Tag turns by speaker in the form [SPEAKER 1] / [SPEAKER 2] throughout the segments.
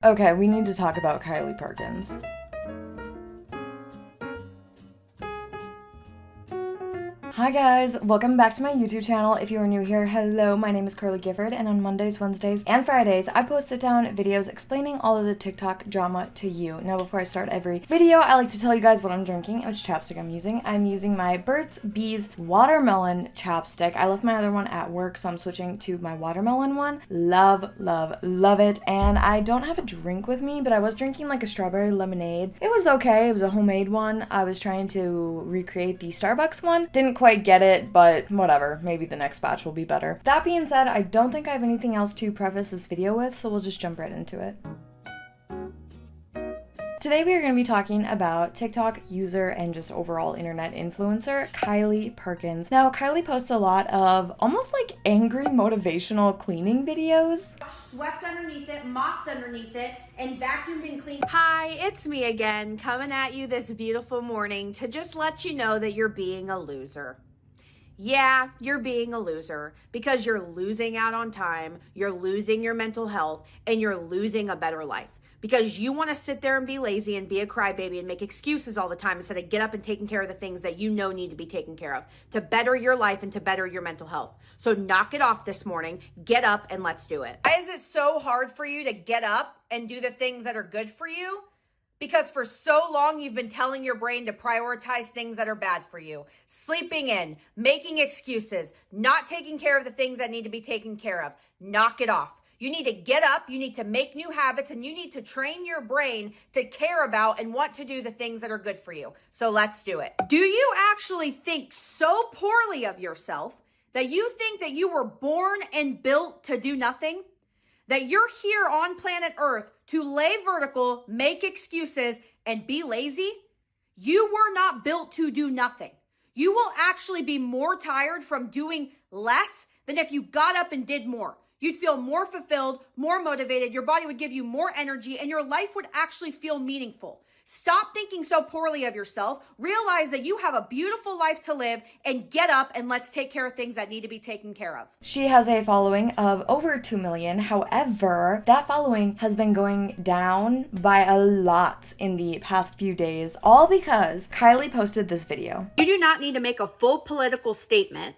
[SPEAKER 1] Okay, we need to talk about Kylie Perkins. Hi guys, welcome back to my YouTube channel. If you are new here, hello, my name is Carly Gifford, and on Mondays, Wednesdays, and Fridays, I post sit-down videos explaining all of the TikTok drama to you. Now, before I start every video, I like to tell you guys what I'm drinking, which chapstick I'm using. I'm using my Burt's Bees watermelon chapstick. I left my other one at work, so I'm switching to my watermelon one. Love, love, love it. And I don't have a drink with me, but I was drinking like a strawberry lemonade. It was okay. It was a homemade one. I was trying to recreate the Starbucks one. Didn't quite get it, but whatever. Maybe the next batch will be better. That being said, I don't think I have anything else to preface this video with, so we'll just jump right into it. Today we are going to be talking about TikTok user and just overall internet influencer, Kylie Perkins. Now, Kylie posts a lot of almost like angry motivational cleaning videos.
[SPEAKER 2] Swept underneath it, mopped underneath it, and vacuumed and cleaned.
[SPEAKER 3] Hi, it's me again, coming at you this beautiful morning to just let you know that you're being a loser. Yeah, you're being a loser because you're losing out on time, you're losing your mental health, and you're losing a better life. Because you want to sit there and be lazy and be a crybaby and make excuses all the time instead of get up and taking care of the things that you know need to be taken care of to better your life and to better your mental health. So knock it off this morning, get up and let's do it. Why is it so hard for you to get up and do the things that are good for you? Because for so long, you've been telling your brain to prioritize things that are bad for you. Sleeping in, making excuses, not taking care of the things that need to be taken care of. Knock it off. You need to get up, you need to make new habits, and you need to train your brain to care about and want to do the things that are good for you. So let's do it. Do you actually think so poorly of yourself that you think that you were born and built to do nothing? That you're here on planet Earth to lay vertical, make excuses, and be lazy? You were not built to do nothing. You will actually be more tired from doing less than if you got up and did more. You'd feel more fulfilled, more motivated, your body would give you more energy, and your life would actually feel meaningful. Stop thinking so poorly of yourself. Realize that you have a beautiful life to live and get up and let's take care of things that need to be taken care of.
[SPEAKER 1] She has a following of over 2 million. However, that following has been going down by a lot in the past few days, all because Kylie posted this video.
[SPEAKER 3] You do not need to make a full political statement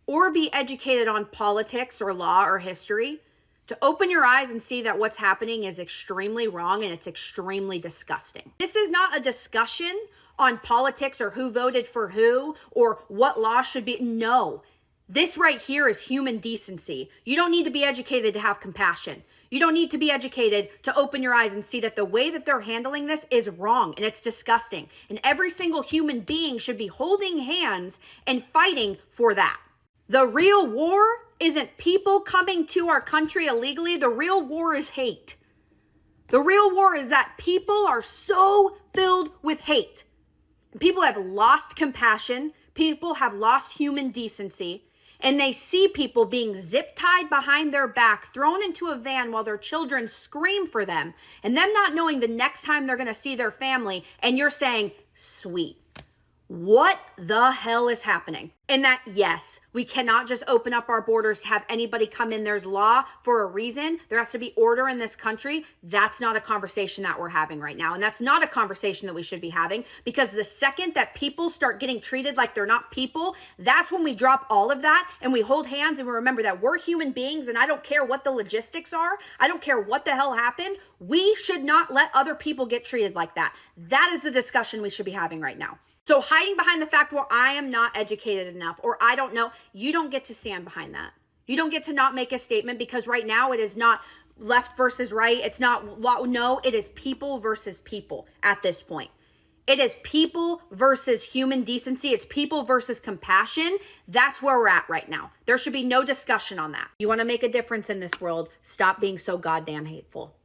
[SPEAKER 3] or be educated on politics or law or history to open your eyes and see that what's happening is extremely wrong and it's extremely disgusting. This is not a discussion on politics or who voted for who or what law should be. No, this right here is human decency. You don't need to be educated to have compassion. You don't need to be educated to open your eyes and see that the way that they're handling this is wrong and it's disgusting. And every single human being should be holding hands and fighting for that. The real war isn't people coming to our country illegally. The real war is hate. The real war is that people are so filled with hate. People have lost compassion. People have lost human decency. And they see people being zip-tied behind their back, thrown into a van while their children scream for them. And them not knowing the next time they're going to see their family. And you're saying, sweet. What the hell is happening? And that, yes, we cannot just open up our borders to have anybody come in. There's law for a reason. There has to be order in this country. That's not a conversation that we're having right now. And that's not a conversation that we should be having, because the second that people start getting treated like they're not people, that's when we drop all of that and we hold hands and we remember that we're human beings, and I don't care what the logistics are. I don't care what the hell happened. We should not let other people get treated like that. That is the discussion we should be having right now. So hiding behind the fact, well, I am not educated enough, or I don't know, you don't get to stand behind that. You don't get to not make a statement, because right now it is not left versus right. It's not, no, it is people versus people at this point. It is people versus human decency. It's people versus compassion. That's where we're at right now. There should be no discussion on that. You want to make a difference in this world, stop being so goddamn hateful.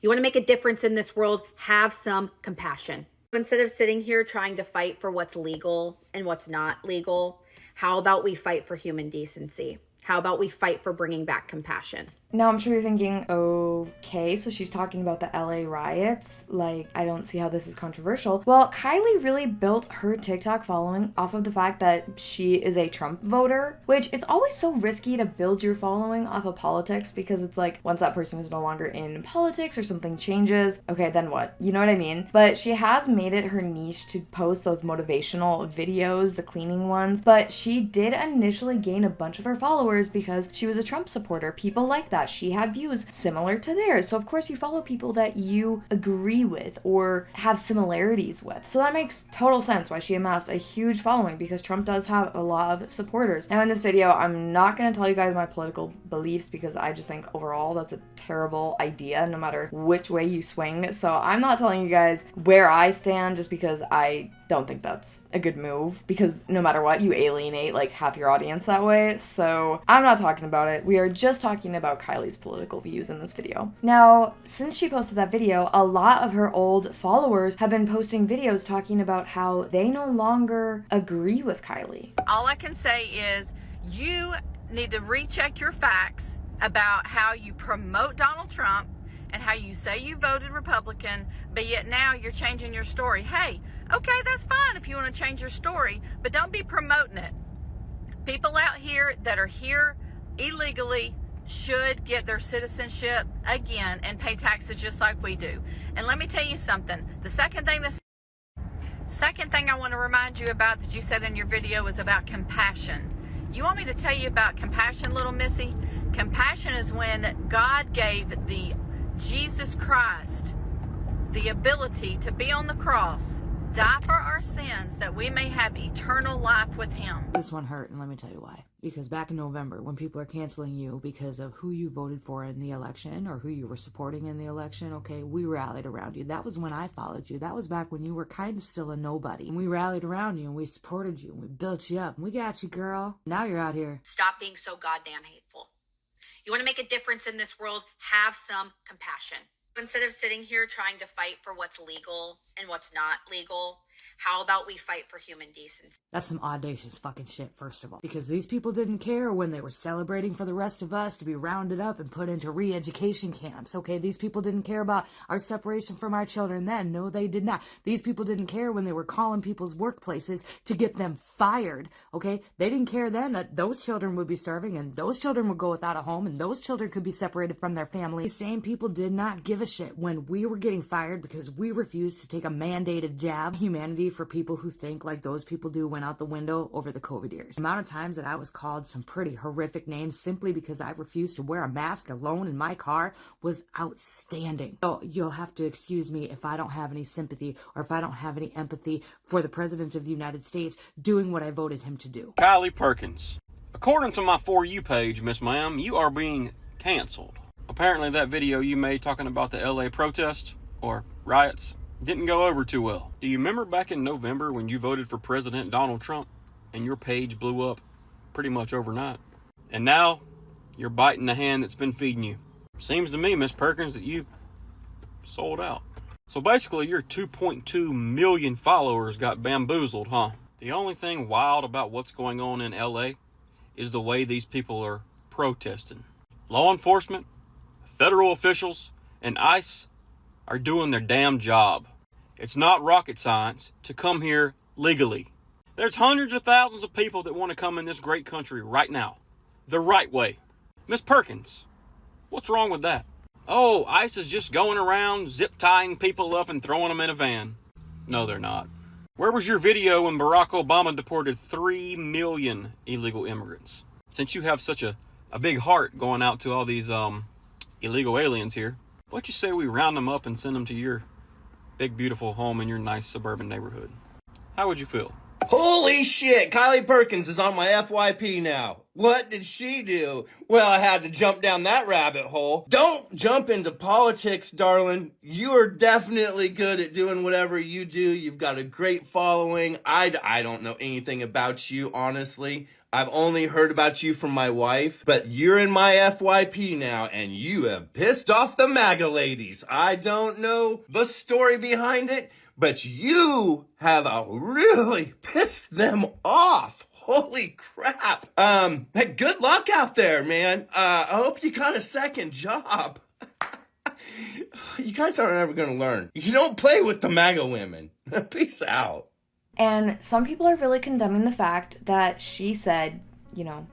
[SPEAKER 3] You want to make a difference in this world, have some compassion. Instead of sitting here trying to fight for what's legal and what's not legal, how about we fight for human decency? How about we fight for bringing back compassion?
[SPEAKER 1] Now, I'm sure you're thinking, okay, so she's talking about the LA riots. Like, I don't see how this is controversial. Well, Kylie really built her TikTok following off of the fact that she is a Trump voter, which it's always so risky to build your following off of politics, because it's like, once that person is no longer in politics or something changes, okay, then what? You know what I mean? But she has made it her niche to post those motivational videos, the cleaning ones, but she did initially gain a bunch of her followers because she was a Trump supporter. People like that. She had views similar to theirs. So of course you follow people that you agree with or have similarities with. So that makes total sense why she amassed a huge following, because Trump does have a lot of supporters. Now in this video, I'm not going to tell you guys my political beliefs, because I just think overall that's a terrible idea no matter which way you swing. So I'm not telling you guys where I stand, just because I don't think that's a good move, because no matter what, you alienate like half your audience that way. So I'm not talking about it. We are just talking about Kylie's political views in this video. Now, since she posted that video, a lot of her old followers have been posting videos talking about how they no longer agree with Kylie.
[SPEAKER 4] All I can say is you need to recheck your facts about how you promote Donald Trump and how you say you voted Republican, but yet now you're changing your story. Hey, okay, that's fine if you want to change your story, but don't be promoting it. People out here that are here illegally should get their citizenship again and pay taxes just like we do. And let me tell you something. The second thing I want to remind you about that you said in your video is about compassion. You want me to tell you about compassion, little missy? Compassion is when God gave the Jesus Christ the ability to be on the cross, die for our sins, that we may have eternal life with him.
[SPEAKER 5] This one hurt, and let me tell you why. Because back in November, when people are canceling you because of who you voted for in the election or who you were supporting in the election, okay, we rallied around you. That was when I followed you. That was back when you were kind of still a nobody. And we rallied around you, and we supported you, and we built you up. And we got you, girl. Now you're out here.
[SPEAKER 3] Stop being so goddamn hateful. You want to make a difference in this world? Have some compassion. Instead of sitting here trying to fight for what's legal and what's not legal, how about we fight for human decency?
[SPEAKER 5] That's some audacious fucking shit, first of all. Because these people didn't care when they were celebrating for the rest of us to be rounded up and put into re-education camps, okay? These people didn't care about our separation from our children then. No, they did not. These people didn't care when they were calling people's workplaces to get them fired, okay? They didn't care then that those children would be starving and those children would go without a home and those children could be separated from their family. These same people did not give a shit when we were getting fired because we refused to take a mandated jab. Humanity for people who think like those people do went out the window over the COVID years. The amount of times that I was called some pretty horrific names simply because I refused to wear a mask alone in my car was outstanding. So you'll have to excuse me if I don't have any sympathy or if I don't have any empathy for the President of the United States doing what I voted him to do.
[SPEAKER 6] Kylie Perkins. According to my For You page, Miss Ma'am, you are being canceled. Apparently that video you made talking about the LA protest or riots didn't go over too well. Do you remember back in November when you voted for President Donald Trump and your page blew up pretty much overnight? And now you're biting the hand that's been feeding you. Seems to me, Miss Perkins, that you sold out. So basically your 2.2 million followers got bamboozled, huh? The only thing wild about what's going on in LA is the way these people are protesting. Law enforcement, federal officials, and ICE are doing their damn job. It's not rocket science to come here legally. There's hundreds of thousands of people that want to come in this great country right now, the right way. Miss Perkins, what's wrong with that? Oh, ICE is just going around zip tying people up and throwing them in a van. No, they're not. Where was your video when Barack Obama deported 3 million illegal immigrants? Since you have such a big heart going out to all these illegal aliens here, what'd you say we round them up and send them to your big, beautiful home in your nice suburban neighborhood? How would you feel?
[SPEAKER 7] Holy shit, Kylie Perkins is on my FYP now. What did she do? Well, I had to jump down that rabbit hole. Don't jump into politics, darling. You are definitely good at doing whatever you do. You've got a great following. I don't know anything about you, honestly. I've only heard about you from my wife, but you're in my FYP now, and you have pissed off the MAGA ladies. I don't know the story behind it, but you have really pissed them off. Holy crap. Hey, good luck out there, man. I hope you got a second job. You guys aren't ever going to learn. You don't play with the MAGA women. Peace out.
[SPEAKER 1] And some people are really condemning the fact that she said, you know,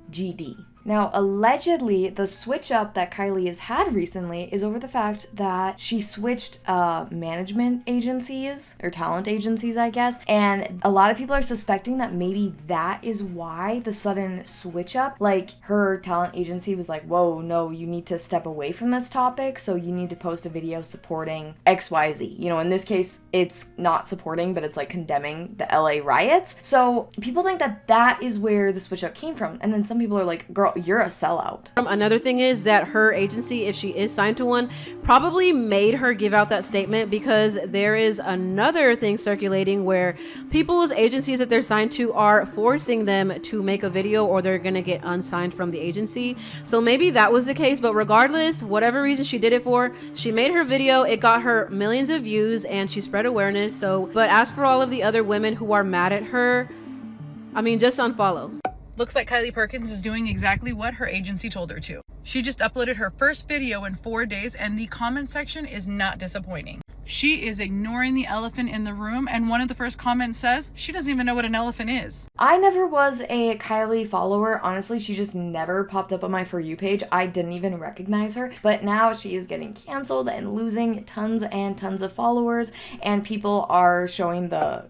[SPEAKER 1] GD. Now, allegedly, the switch up that Kylie has had recently is over the fact that she switched management agencies, or talent agencies, I guess, and a lot of people are suspecting that maybe that is why the sudden switch up. Like, her talent agency was like, whoa, no, you need to step away from this topic, so you need to post a video supporting XYZ. You know, in this case, it's not supporting, but it's like condemning the LA riots. So people think that that is where the switch up came from, and then some people are like, girl, you're a sellout.
[SPEAKER 8] Another thing is that her agency, if she is signed to one, probably made her give out that statement, because there is another thing circulating where people's agencies that they're signed to are forcing them to make a video or they're gonna get unsigned from the agency. So maybe that was the case, but regardless, whatever reason she did it for, she made her video, it got her millions of views and she spread awareness. So, but as for all of the other women who are mad at her, I mean, just unfollow.
[SPEAKER 9] Looks like Kylie Perkins is doing exactly what her agency told her to. She just uploaded her first video in 4 days and the comment section is not disappointing. She is ignoring the elephant in the room, and one of the first comments says she doesn't even know what an elephant is.
[SPEAKER 1] I never was a Kylie follower. Honestly, she just never popped up on my For You page. I didn't even recognize her. But now she is getting canceled and losing tons and tons of followers. And people are showing the,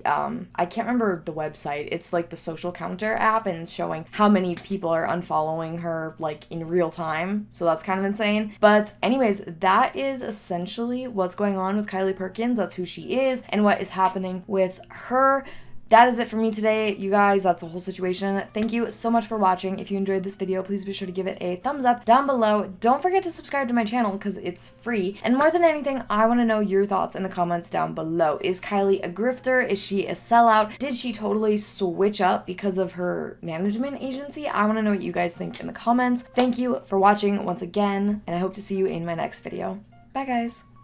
[SPEAKER 1] I can't remember the website. It's like the Social Counter app, and showing how many people are unfollowing her like in real time. So that's kind of insane. But anyways, that is essentially what's going on with Kylie Perkins. That's who she is and what is happening with her. That is it for me today, you guys. That's the whole situation. Thank you so much for watching. If you enjoyed this video, please be sure to give it a thumbs up down below. Don't forget to subscribe to my channel because it's free. And more than anything, I want to know your thoughts in the comments down below. Is Kylie a grifter? Is she a sellout? Did she totally switch up because of her management agency? I want to know what you guys think in the comments. Thank you for watching once again, and I hope to see you in my next video. Bye, guys.